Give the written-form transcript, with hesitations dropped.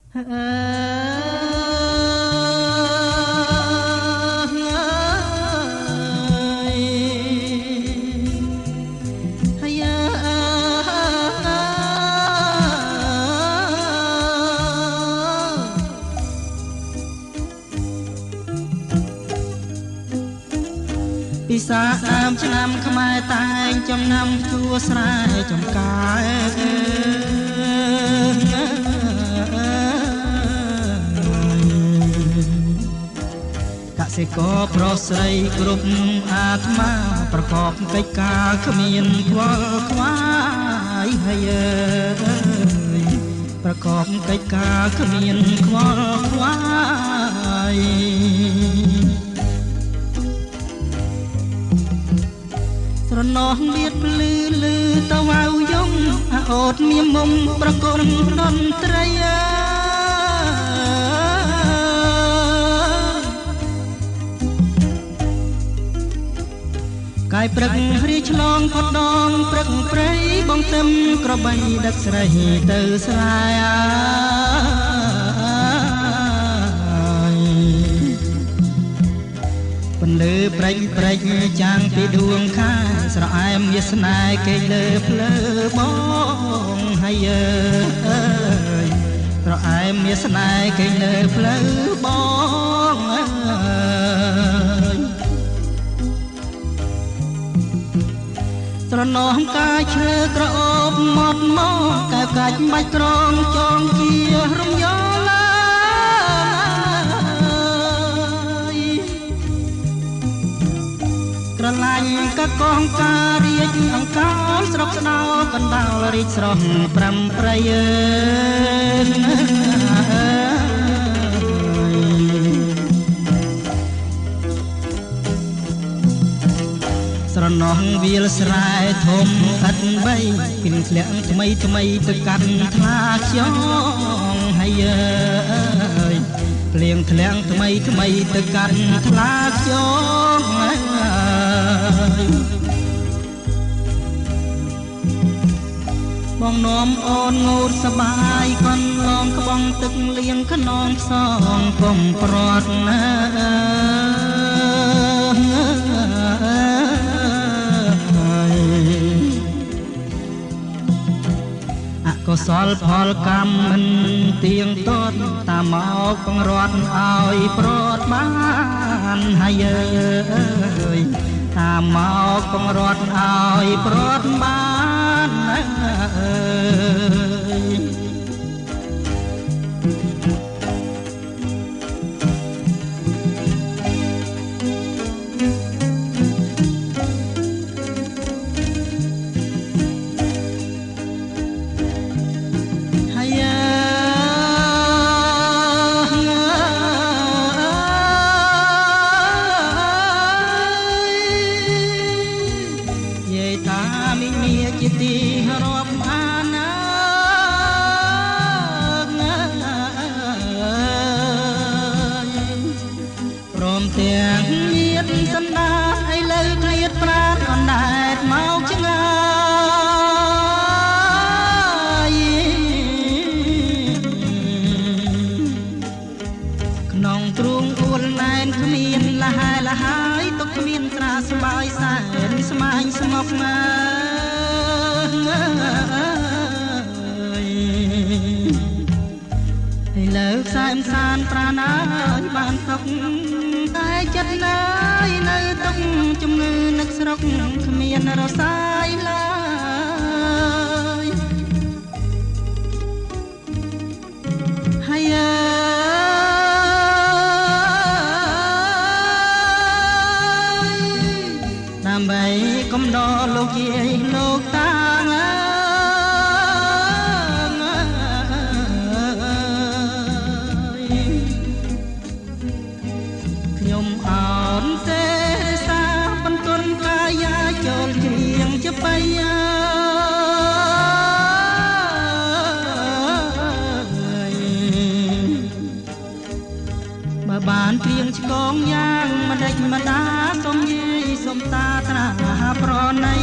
ពិសាឆ្នាំខ្មែរតែងចំណាំជួស្រែចំការកសិករប្រុសស្រីគ្រប់អាត្មាប្រកបកិច្ចការគ្មានខ្វល់ខ្វាយហើយប្រកបកិច្ចការគ្មានខ្វល់ខ្វាយស្រណោះមានភ្លឺលឺតវ៉ៅយំអូតមានមុំប្រគំតន្ត្រីកាយព្រឹករីឆ្លងផុតដងព្រឹកព្រៃបងទឹមក្របីដឹកស្រីទៅស្រែពន្លឺព្រិចព្រិចចាំងពីដួងខាស្រអែមវាស្នេហ៍គេលើភ្លើបងហើយអើយស្រអែមវាស្នេហ៍គេលើភ្លើបងអើយស្រណោះកាយឈើក្រអូបមកមកកែកាច់បាច់ក្រងចងជារំយោឡាក្រឡាញ់កកងការរាជអង្ការស្រុកស្ដោកណ្ដាលរីកស្រស់ប្រាំប្រៃស្រណោះវាលស្រែធំឥតបីពីធ្លាក់ថ្មីថ្មីទៅកាត់ថ្លាខ្យងហើយអើយភ្លៀងធ្លាក់ថ្មីថ្មីទៅកាត់ថ្លាខ្យងបងនាំអូនងូតសបាយកូនឡងក្បងទឹកលៀងខ្នងផ្សងកុំប្រត់ណាកុសលផលកម្មមិនទៀងទាត់តាមមកបង្រត់ឲ្យប្រត់បានហើយអើយតាមមកបង្រត់ឲ្យប្រត់បានអើយទាំងមានសណ្ដាតឥឡូវឃ្លាតប្រាណអណ្ដែតមកឆ្ងាយក្នុងទ្រូងអួលណែនគ្មានលហើយលហើយទុកគ្មានត្រាស្បើយសែនស្មាញស្ងប់ណាឥឡូវខ្សែមសានប្រាណើយបានទុកតែចិត្តណាយនៅទុកជំងឺនឹកស្រុកគ្មានរសាយឡើយហើយដើម្បីកំដរលោកយាយលោកតាខ្ញុំអោនទេសាបន្ទន់កាយាចូលជ្រៀងជាបៃបើបានព្រៀងឆ្កងយ៉ាងម្ដេចម្ដាសុំយាយសុំតាត្រាប្រណី